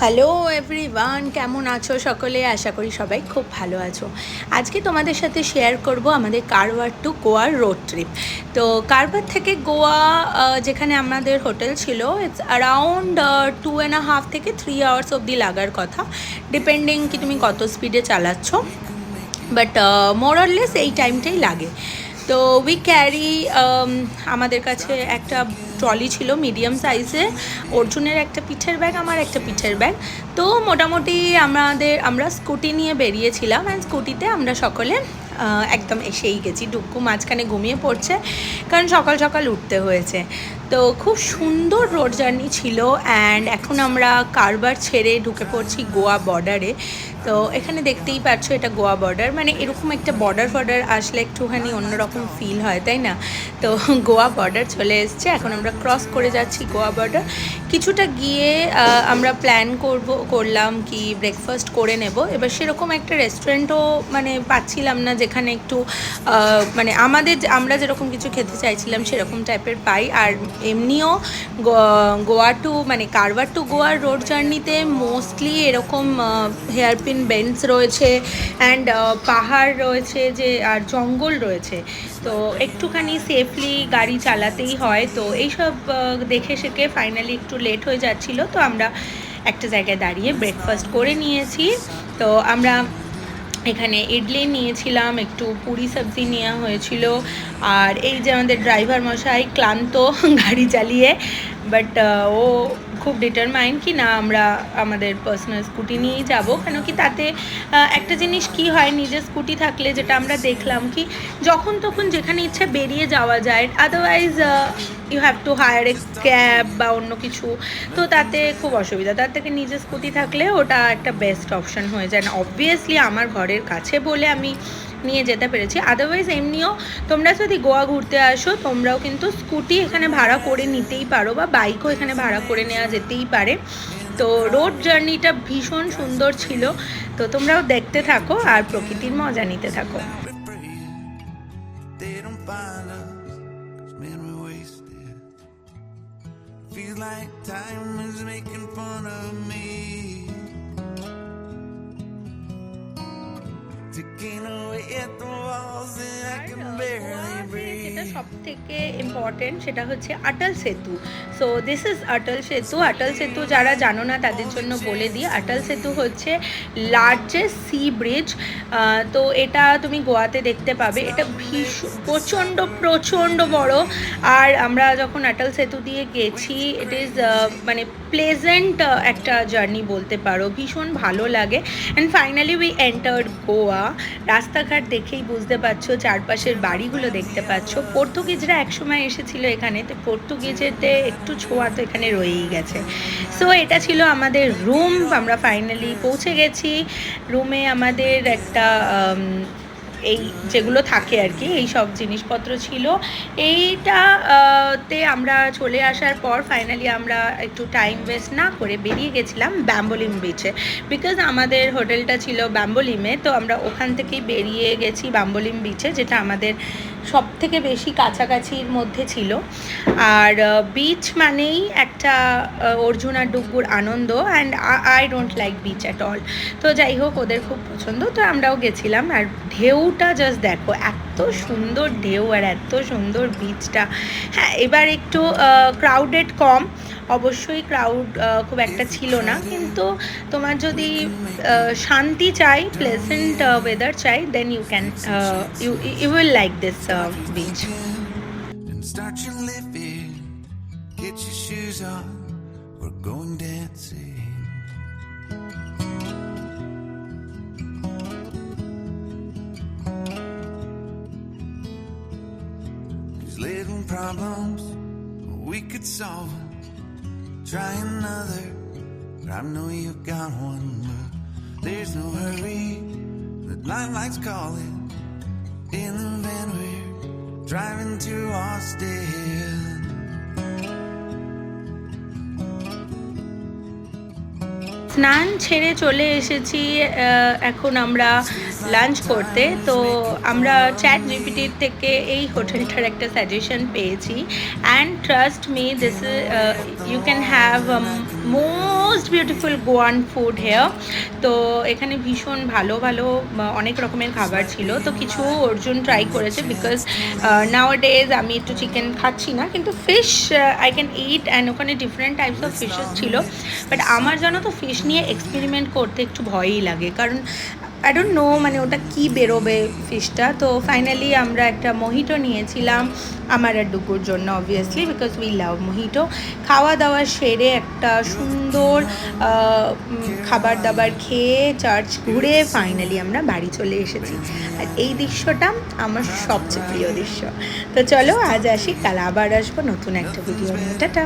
Hello everyone, কেমন আছো সকলে? আশা করি সবাই খুব ভালো আছো। আজকে তোমাদের সাথে শেয়ার করব আমাদের কারওয়ার টু গোয়ার রোড ট্রিপ। তো কারওয়ার থেকে গোয়া যেখানে আমাদের হোটেল ছিল, ইটস অ্যারাউন্ড 2.5 থেকে 3 আওয়ার্স অবধি লাগার কথা, ডিপেন্ডিং কি তুমি কত স্পিডে চালাচ্ছ, বাট মোর অর লেস এই টাইমটাই লাগে। তো উই ক্যারি, আমাদের কাছে একটা ট্রলি ছিল মিডিয়াম সাইজে, অর্জুনের একটা পিঠের ব্যাগ, আমার একটা পিঠের ব্যাগ। তো মোটামুটি আমরা স্কুটি নিয়ে বেরিয়েছিলাম, অ্যান্ড স্কুটিতে আমরা সকলে একদম এসেই গেছি। ডুক্কু মাঝখানে ঘুমিয়ে পড়ছে, কারণ সকাল সকাল উঠতে হয়েছে। তো খুব সুন্দর রোড জার্নি ছিল, অ্যান্ড এখন আমরা কারওয়ার ছেড়ে ঢুকে পড়ছি গোয়া বর্ডারে। তো এখানে দেখতেই পাচ্ছ এটা গোয়া বর্ডার, মানে এরকম একটা বর্ডার আসলে একটুখানি অন্যরকম ফিল হয়, তাই না? তো গোয়া বর্ডার চলে এসছে, এখন আমরা ক্রস করে যাচ্ছি গোয়া বর্ডার। কিছুটা গিয়ে আমরা প্ল্যান করলাম কি ব্রেকফাস্ট করে নেব। এবার সেরকম একটা রেস্টুরেন্টও মানে পাচ্ছিলাম না যেখানে একটু মানে আমরা যেরকম কিছু খেতে চাইছিলাম সেরকম টাইপের পাই। আর এমনিও গোয়া টু মানে কারওয়ার টু গোয়ার রোড জার্নিতে মোস্টলি এরকম হেয়ারপিন বেন্ডস রয়েছে, অ্যান্ড পাহাড় রয়েছে যে, আর জঙ্গল রয়েছে। তো একটুখানি সেফলি গাড়ি চালাতেই হয়। তো এইসব দেখে শেখে ফাইনালি একটু লেট হয়ে যাচ্ছিলো, তো আমরা একটা জায়গায় দাঁড়িয়ে ব্রেকফাস্ট করে নিয়েছি। তো আমরা এখানে ইডলি নিয়েছিলাম, একটু পুরি সবজি নেওয়া হয়েছিল। আর এই যে আমাদের ড্রাইভার মশাই ক্লান্ত গাড়ি চালিয়ে, বাট ও খুব ডিটারমাইন্ড কি না আমরা আমাদের পার্সোনাল স্কুটি নিয়েই যাব। কেন কি তাতে একটা জিনিস কি হয়, নিজের স্কুটি থাকলে যেটা আমরা দেখলাম কি যখন তখন যেখানে ইচ্ছে বেরিয়ে যাওয়া যায়, otherwise you have to hire a cab বা অন্য কিছু, তো তাতে খুব অসুবিধা। তার থেকে নিজের স্কুটি থাকলে ওটা একটা বেস্ট অপশন হয়ে যায় না। অবভিয়াসলি আমার ঘরের কাছে বলে আমি নিয়ে যেতে পেরেছি, আদারওয়াইজ এমনিও তোমরা যদি গোয়া ঘুরতে আসো তোমরাও কিন্তু স্কুটি এখানে ভাড়া করে নিতেই পারো, বা বাইকও এখানে ভাড়া করে নেওয়া যেতেই পারে। তো রোড জার্নিটা ভীষণ সুন্দর ছিল। তো তোমরাও দেখতে থাকো আর প্রকৃতির মজা নিতে থাকো। যেটা সব থেকে ইম্পর্টেন্ট সেটা হচ্ছে অটল সেতু। সো দিস ইজ অটল সেতু। অটল সেতু যারা জানো না তাদের জন্য বলে দিই, অটল সেতু হচ্ছে লার্জেস্ট সি ব্রিজ। তো এটা তুমি গোয়াতে দেখতে পাবে। এটা প্রচণ্ড বড়। আর আমরা যখন অটল সেতু দিয়ে গেছি, ইট ইজ মানে প্লেজেন্ট একটা জার্নি বলতে পারো, ভীষণ ভালো লাগে। And finally we entered Goa. রাস্তাঘাট দেখেই বুঝতে পারছো, চারপাশের বাড়িগুলো দেখতে পাচ্ছ। পর্তুগিজরা একসময় এসেছিল এখানে, তো পর্তুগিজেতে একটু ছোঁয়া তো এখানে রয়েই গেছে। সো এটা ছিল আমাদের রুম। আমরা ফাইনালি পৌঁছে গেছি রুমে। আমাদের একটা এই যেগুলো থাকে আর কি, এই সব জিনিসপত্র ছিল। তে আমরা চলে আসার পর ফাইনালি আমরা একটু টাইম ওয়েস্ট না করে বেরিয়ে গেছিলাম ব্যাম্বোলিম বিচে, বিকজ আমাদের হোটেলটা ছিল ব্যাম্বোলিমে। তো আমরা ওখান থেকেই বেরিয়ে গেছি ব্যাম্বোলিম বিচে, যেটা আমাদের সব থেকে বেশি কাছাকাছির মধ্যে ছিল। আর বিচ মানেই একটা অর্জুন আর ডুগ্গুর আনন্দ, and I don't like beach at all. তো যাই হোক, ওদের খুব পছন্দ, তো আমরাও গেছিলাম। আর ঢেউটা জাস্ট দেখো, এত সুন্দর ঢেউ আর এত সুন্দর বিচটা। হ্যাঁ, এবার একটু ক্রাউডেড কম, অবশ্যই ক্রাউড খুব একটা ছিল না, কিন্তু তোমার যদি শান্তি চাই, প্লেজেন্ট ওয়েদার চাই, then you can you will like this beach. Get your shoes on, we're going dancing. These little problems, we could solve them. Try another, but I know you've got one. But there's no hurry, the light's calling. In the van we're driving to Austin. স্নান ছেড়ে চলে এসেছি। এখন আমরা lunch করতে। তো আমরা chat জিপিটির থেকে এই হোটেলটার একটা সাজেশন পেয়েছি, and trust me this you can have most beautiful Goan food here. তো এখানে ভীষণ ভালো ভালো অনেক রকমের খাবার ছিল। তো কিছু অর্জুন ট্রাই করেছে, বিকজ নাও ডেজ আমি একটু চিকেন খাচ্ছি না, কিন্তু fish I can it, and ওখানে ডিফারেন্ট টাইপস অফ ফিশেস ছিল। বাট আমার জানো তো ফিশ নিয়ে এক্সপেরিমেন্ট করতে একটু ভয়ই লাগে, কারণ আই ডোন্ট নো মানে ওটা কী বেরোবে ফিশটা। তো ফাইনালি আমরা একটা মোহিটো নিয়েছিলাম আমার আর ডুগুর জন্য, obviously because we love mojito. খাওয়া দাওয়া সেরে একটা সুন্দর খাবার দাবার খেয়ে চার্চ ঘুরে ফাইনালি আমরা বাড়ি চলে এসেছি। আর এই দৃশ্যটা আমার সবচেয়ে প্রিয় দৃশ্য। তো চলো আজ আসি, কাল আবার আসবো নতুন একটা ভিডিও নিয়ে। টাটা।